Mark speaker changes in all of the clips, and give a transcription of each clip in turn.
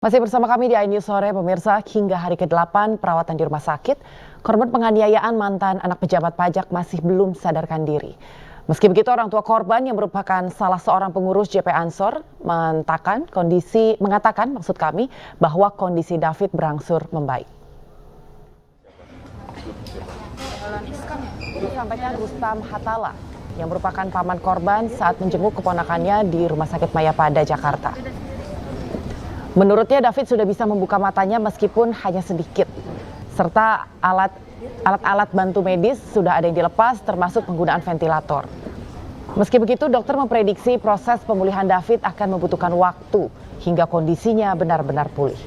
Speaker 1: Masih bersama kami di iNews Sore, pemirsa. Hingga hari ke-8 perawatan di rumah sakit, korban penganiayaan mantan anak pejabat pajak masih belum sadarkan diri. Meski begitu, orang tua korban yang merupakan salah seorang pengurus JP Ansor mengatakan bahwa kondisi David berangsur membaik. Disampaikan Rustam Hatala yang merupakan paman korban saat menjenguk keponakannya di Rumah Sakit Mayapada, Jakarta. Menurutnya David sudah bisa membuka matanya meskipun hanya sedikit, serta alat-alat bantu medis sudah ada yang dilepas termasuk penggunaan ventilator. Meski begitu, dokter memprediksi proses pemulihan David akan membutuhkan waktu hingga kondisinya benar-benar pulih.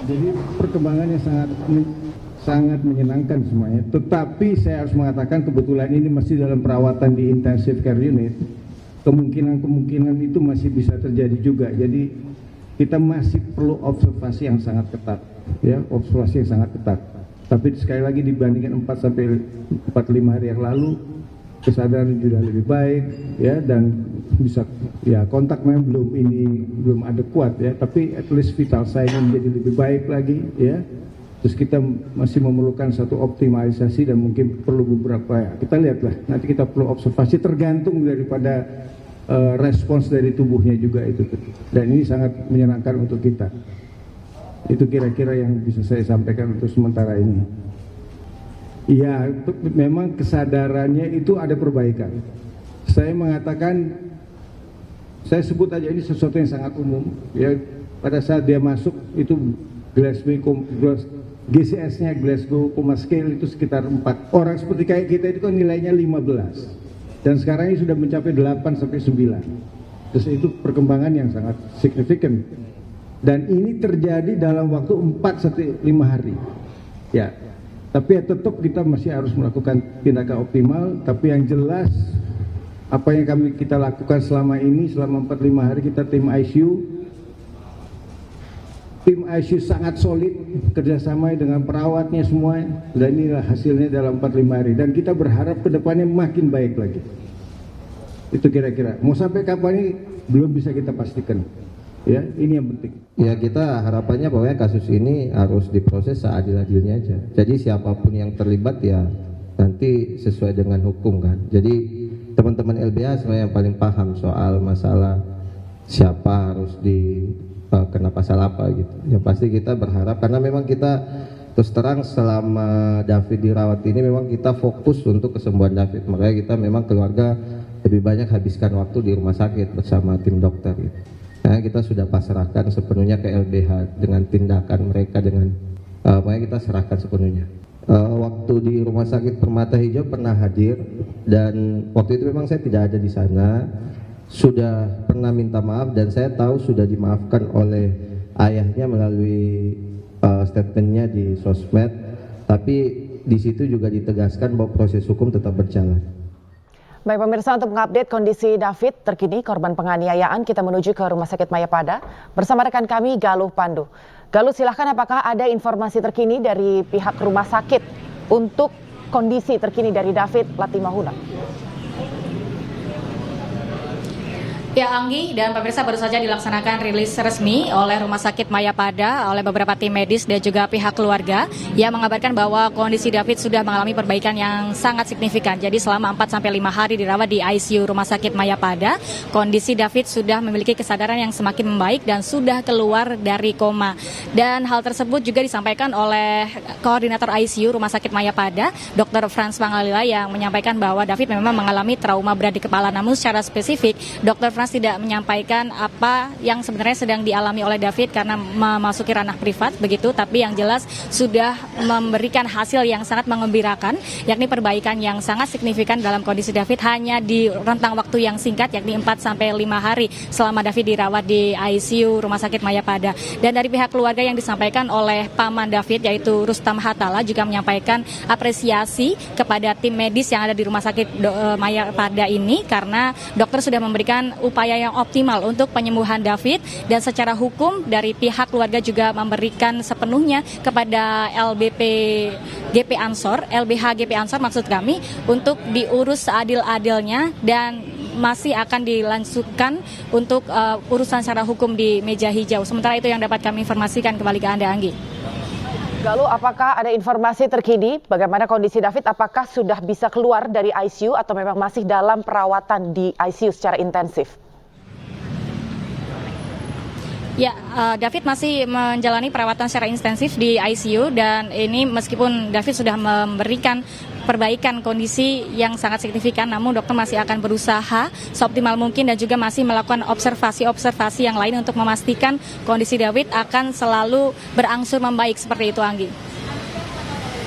Speaker 2: Jadi perkembangannya sangat menyenangkan semuanya. Tetapi saya harus mengatakan kebetulan ini masih dalam perawatan di intensive care unit. Kemungkinan itu masih bisa terjadi juga. Jadi kita masih perlu observasi yang sangat ketat, ya, observasi yang sangat ketat. Tapi sekali lagi dibandingkan 4 sampai 45 hari yang lalu, kesadaran sudah lebih baik, ya, dan bisa, ya, kontak memang belum ada kuat, ya, tapi at least vital sign menjadi lebih baik lagi, ya. Terus kita masih memerlukan satu optimalisasi dan mungkin perlu beberapa, ya, kita lihatlah, nanti kita perlu observasi tergantung daripada respons dari tubuhnya juga itu. Dan ini sangat menyenangkan untuk kita. Itu kira-kira yang bisa saya sampaikan untuk sementara ini. Iya, memang kesadarannya itu ada perbaikan. Saya mengatakan, saya sebut aja ini sesuatu yang sangat umum. Ya, pada saat dia masuk itu GCS-nya Glasgow Coma Scale itu sekitar 4. Orang seperti kayak kita itu kan nilainya 15. Dan sekarang ini sudah mencapai 8 sampai 9. Terus itu perkembangan yang sangat signifikan. Dan ini terjadi dalam waktu 4 sampai 5 hari. Ya. Tapi ya tetap kita masih harus melakukan tindakan optimal, tapi yang jelas apa yang kita lakukan selama ini, selama 4-5 hari kita tim ICU sangat solid, kerjasama dengan perawatnya semua, dan inilah hasilnya dalam 4-5 hari, dan kita berharap ke depannya makin baik lagi. Itu kira-kira, mau sampai kapan ini belum bisa kita pastikan, ya, ini yang penting.
Speaker 3: Ya, kita harapannya bahwa kasus ini harus diproses seadil-adilnya aja, jadi siapapun yang terlibat ya nanti sesuai dengan hukum kan. Jadi teman-teman LBH sebenarnya yang paling paham soal masalah siapa harus kena pasal apa gitu. Yang pasti kita berharap, karena memang kita terus terang selama David dirawat ini memang kita fokus untuk kesembuhan David, makanya kita memang keluarga lebih banyak habiskan waktu di rumah sakit bersama tim dokter gitu. Nah, kita sudah pasrahkan sepenuhnya ke LBH dengan tindakan mereka, makanya kita serahkan sepenuhnya. Waktu di Rumah Sakit Permata Hijau pernah hadir, dan waktu itu memang saya tidak ada di sana. Sudah pernah minta maaf dan saya tahu sudah dimaafkan oleh ayahnya melalui statementnya di sosmed, tapi di situ juga ditegaskan bahwa proses hukum tetap berjalan.
Speaker 1: Baik pemirsa, untuk mengupdate kondisi David terkini korban penganiayaan, kita menuju ke Rumah Sakit Mayapada bersama rekan kami Galuh Pandu. Galuh, silahkan, apakah ada informasi terkini dari pihak rumah sakit untuk kondisi terkini dari David Latimahula?
Speaker 4: Ya, Anggi dan pemirsa, baru saja dilaksanakan rilis resmi oleh Rumah Sakit Mayapada oleh beberapa tim medis dan juga pihak keluarga yang mengabarkan bahwa kondisi David sudah mengalami perbaikan yang sangat signifikan. Jadi selama 4-5 hari dirawat di ICU Rumah Sakit Mayapada, kondisi David sudah memiliki kesadaran yang semakin membaik dan sudah keluar dari koma. Dan hal tersebut juga disampaikan oleh koordinator ICU Rumah Sakit Mayapada, Dr. Frans Pangalila, yang menyampaikan bahwa David memang mengalami trauma berat di kepala. Namun secara spesifik, Dr. Frans tidak menyampaikan apa yang sebenarnya sedang dialami oleh David karena memasuki ranah privat begitu, tapi yang jelas sudah memberikan hasil yang sangat mengembirakan, yakni perbaikan yang sangat signifikan dalam kondisi David hanya di rentang waktu yang singkat, yakni 4-5 hari selama David dirawat di ICU Rumah Sakit Mayapada. Dan dari pihak keluarga yang disampaikan oleh paman David, yaitu Rustam Hatala, juga menyampaikan apresiasi kepada tim medis yang ada di Rumah Sakit Mayapada ini karena dokter sudah memberikan upaya yang optimal untuk penyembuhan David, dan secara hukum dari pihak keluarga juga memberikan sepenuhnya kepada LBH GP Ansor maksud kami, untuk diurus seadil-adilnya dan masih akan dilanjutkan untuk urusan secara hukum di meja hijau. Sementara itu yang dapat kami informasikan, kembali ke Anda, Anggi.
Speaker 1: Lalu apakah ada informasi terkini bagaimana kondisi David? Apakah sudah bisa keluar dari ICU atau memang masih dalam perawatan di ICU secara intensif?
Speaker 4: Ya, David masih menjalani perawatan secara intensif di ICU dan ini meskipun David sudah memberikan perbaikan kondisi yang sangat signifikan, namun dokter masih akan berusaha seoptimal mungkin dan juga masih melakukan observasi yang lain untuk memastikan kondisi David akan selalu berangsur membaik seperti itu, Anggi.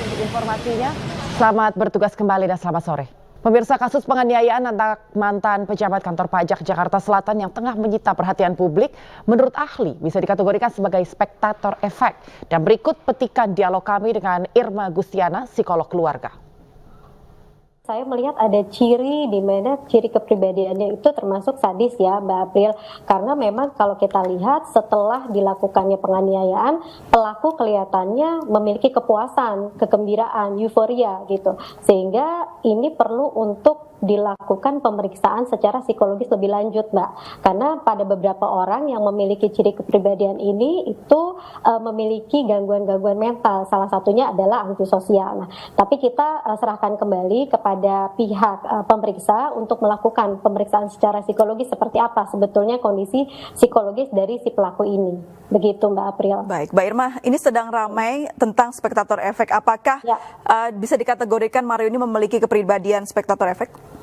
Speaker 1: Untuk informasinya, selamat bertugas kembali dan selamat sore. Pemirsa, kasus penganiayaan antara mantan pejabat kantor pajak Jakarta Selatan yang tengah menyita perhatian publik, menurut ahli bisa dikategorikan sebagai spektator efek. Dan berikut petikan dialog kami dengan Irma Gustiana, psikolog keluarga.
Speaker 5: Saya melihat ada ciri di mana ciri kepribadiannya itu termasuk sadis ya Mbak April. Karena memang kalau kita lihat setelah dilakukannya penganiayaan, pelaku kelihatannya memiliki kepuasan, kegembiraan, euforia gitu. Sehingga ini perlu untuk dilakukan pemeriksaan secara psikologis lebih lanjut, Mbak. Karena pada beberapa orang yang memiliki ciri kepribadian ini itu memiliki gangguan-gangguan mental. Salah satunya adalah antisosial. Nah, tapi kita serahkan kembali kepada pihak pemeriksa untuk melakukan pemeriksaan secara psikologis seperti apa sebetulnya kondisi psikologis dari si pelaku ini. Begitu, Mbak April.
Speaker 6: Baik, Mbak Irma, ini sedang ramai tentang spektator efek. Apakah bisa dikategorikan Mario ini memiliki kepribadian spektator efek?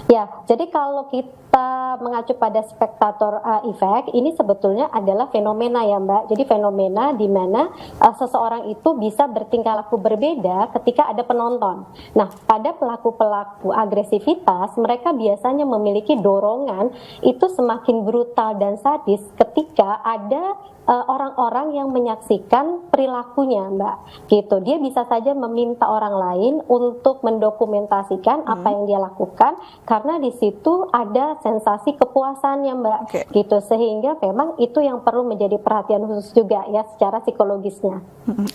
Speaker 5: Ya, jadi kalau kita mengacu pada spektator efek, ini sebetulnya adalah fenomena ya Mbak. Jadi fenomena di mana seseorang itu bisa bertingkah laku berbeda ketika ada penonton. Nah, pada pelaku-pelaku agresivitas, mereka biasanya memiliki dorongan itu semakin brutal dan sadis ketika ada orang-orang yang menyaksikan perilakunya, Mbak. Gitu. Dia bisa saja meminta orang lain untuk mendokumentasikan apa yang dia lakukan karena di situ ada sensasi kepuasannya, Mbak. Gitu. Sehingga memang itu yang perlu menjadi perhatian khusus juga ya secara psikologisnya.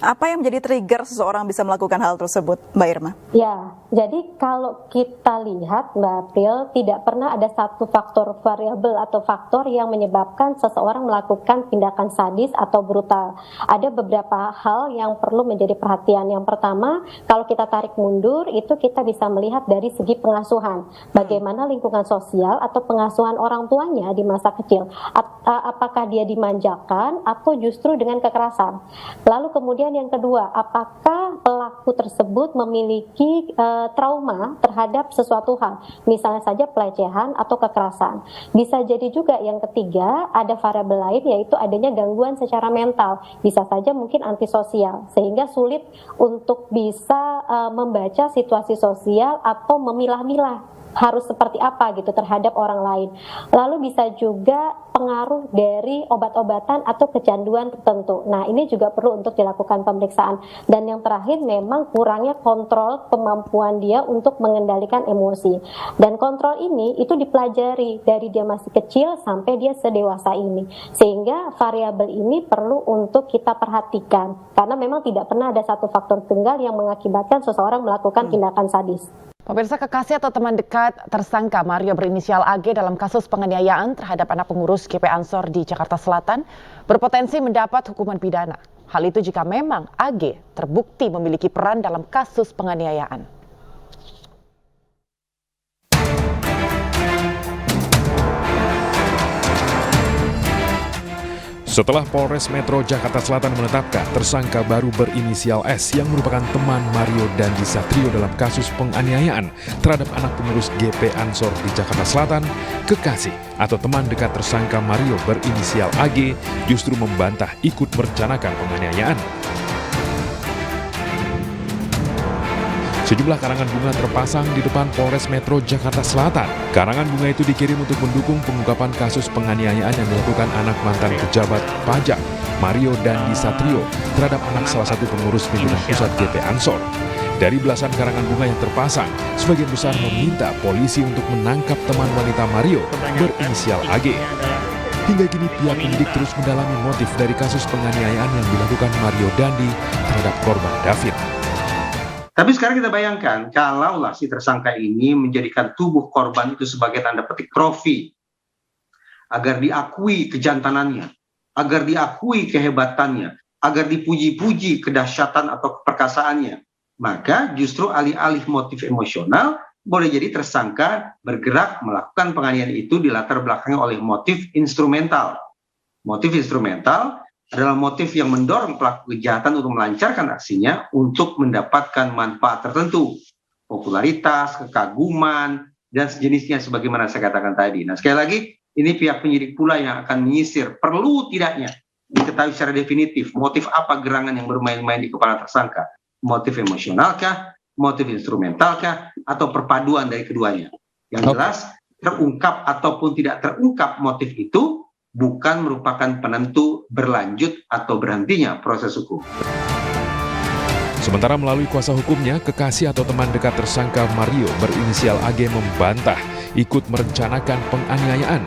Speaker 6: Apa yang menjadi trigger seseorang bisa melakukan hal tersebut, Mbak Irma?
Speaker 5: Ya, jadi kalau kita lihat, Mbak April, tidak pernah ada satu faktor variabel atau faktor yang menyebabkan seseorang melakukan tindakan sadis atau brutal. Ada beberapa hal yang perlu menjadi perhatian. Yang pertama, kalau kita tarik mundur, itu kita bisa melihat dari segi pengasuhan. Bagaimana lingkungan sosial atau pengasuhan orang tuanya di masa kecil. Apakah dia dimanjakan atau justru dengan kekerasan. Lalu kemudian yang kedua, apakah pelaku tersebut memiliki trauma terhadap sesuatu hal. Misalnya saja pelecehan atau kekerasan. Bisa jadi juga yang ketiga, ada variabel lain yaitu adanya gangguan secara mental, bisa saja mungkin antisosial, sehingga sulit untuk bisa membaca situasi sosial atau memilah-milah harus seperti apa gitu terhadap orang lain. Lalu bisa juga pengaruh dari obat-obatan atau kecanduan tertentu. Nah, ini juga perlu untuk dilakukan pemeriksaan. Dan yang terakhir memang kurangnya kontrol kemampuan dia untuk mengendalikan emosi. Dan kontrol ini itu dipelajari dari dia masih kecil sampai dia sedewasa ini. Sehingga variabel ini perlu untuk kita perhatikan. Karena memang tidak pernah ada satu faktor tunggal yang mengakibatkan seseorang melakukan tindakan sadis.
Speaker 1: Pemirsa, kekasih atau teman dekat tersangka Mario berinisial AG dalam kasus penganiayaan terhadap anak pengurus GP Ansor di Jakarta Selatan berpotensi mendapat hukuman pidana. Hal itu jika memang AG terbukti memiliki peran dalam kasus penganiayaan.
Speaker 7: Setelah Polres Metro Jakarta Selatan menetapkan tersangka baru berinisial S yang merupakan teman Mario Dandi Satrio dalam kasus penganiayaan terhadap anak pengurus GP Ansor di Jakarta Selatan, kekasih atau teman dekat tersangka Mario berinisial AG justru membantah ikut merencanakan penganiayaan. Sejumlah karangan bunga terpasang di depan Polres Metro Jakarta Selatan. Karangan bunga itu dikirim untuk mendukung pengungkapan kasus penganiayaan yang dilakukan anak mantan pejabat pajak Mario Dandi Satrio terhadap anak salah satu pengurus pimpinan pusat GP Ansor. Dari belasan karangan bunga yang terpasang, sebagian besar meminta polisi untuk menangkap teman wanita Mario berinisial AG. Hingga kini pihak penyidik terus mendalami motif dari kasus penganiayaan yang dilakukan Mario Dandi terhadap korban David.
Speaker 8: Tapi sekarang kita bayangkan, kalaulah si tersangka ini menjadikan tubuh korban itu sebagai tanda petik trofi, agar diakui kejantanannya, agar diakui kehebatannya, agar dipuji-puji kedahsyatan atau keperkasaannya, maka justru alih-alih motif emosional, boleh jadi tersangka bergerak melakukan penganiayaan itu dilatar belakangi oleh motif instrumental. Motif instrumental adalah motif yang mendorong pelaku kejahatan untuk melancarkan aksinya untuk mendapatkan manfaat tertentu, popularitas, kekaguman, dan sejenisnya sebagaimana saya katakan tadi. Nah, sekali lagi, ini pihak penyidik pula yang akan menyisir, perlu tidaknya diketahui secara definitif motif apa gerangan yang bermain-main di kepala tersangka. Motif emosionalkah, motif instrumentalkah, atau perpaduan dari keduanya. Yang jelas, terungkap ataupun tidak terungkap motif itu bukan merupakan penentu berlanjut atau berhentinya proses hukum.
Speaker 7: Sementara melalui kuasa hukumnya, kekasih atau teman dekat tersangka Mario berinisial AG membantah ikut merencanakan penganiayaan.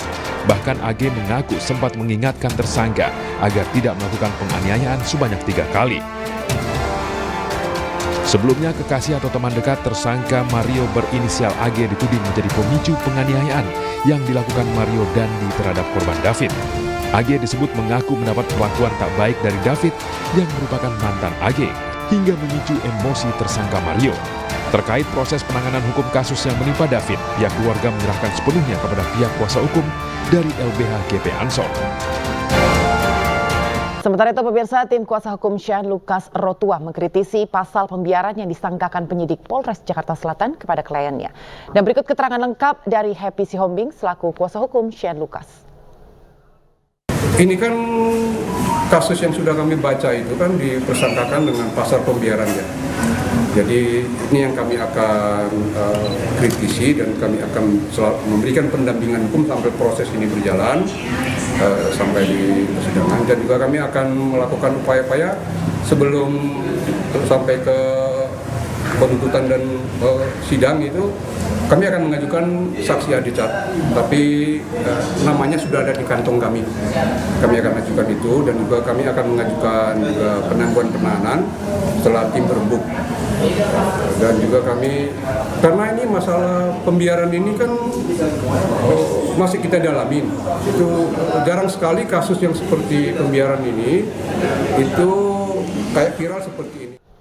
Speaker 7: Bahkan AG mengaku sempat mengingatkan tersangka agar tidak melakukan penganiayaan sebanyak 3 kali. Sebelumnya, kekasih atau teman dekat tersangka Mario berinisial AG dituding menjadi pemicu penganiayaan yang dilakukan Mario Dandi terhadap korban David. AG disebut mengaku mendapat perlakuan tak baik dari David yang merupakan mantan AG, hingga memicu emosi tersangka Mario. Terkait proses penanganan hukum kasus yang menimpa David, pihak keluarga menyerahkan sepenuhnya kepada pihak kuasa hukum dari LBH GP Ansor.
Speaker 1: Sementara itu pemirsa, tim kuasa hukum Shane Lucas Rotua mengkritisi pasal pembiaran yang disangkakan penyidik Polres Jakarta Selatan kepada kliennya. Dan berikut keterangan lengkap dari Happy Sihombing selaku kuasa hukum Shane Lucas.
Speaker 9: Ini kan kasus yang sudah kami baca itu kan dipersangkakan dengan pasal pembiaran ya. Jadi ini yang kami akan kritisi dan kami akan memberikan pendampingan hukum sampai proses ini berjalan sampai di persidangan, dan juga kami akan melakukan upaya-upaya sebelum sampai ke penuntutan dan sidang itu kami akan mengajukan saksi adicat, tapi namanya sudah ada di kantong kami. Kami akan mengajukan itu, dan juga kami akan mengajukan juga penangguhan penahanan setelah tim berembuk. Dan juga kami, karena ini masalah pembiaran ini kan masih kita dalamin. Itu jarang sekali kasus yang seperti pembiaran ini itu kayak viral seperti ini.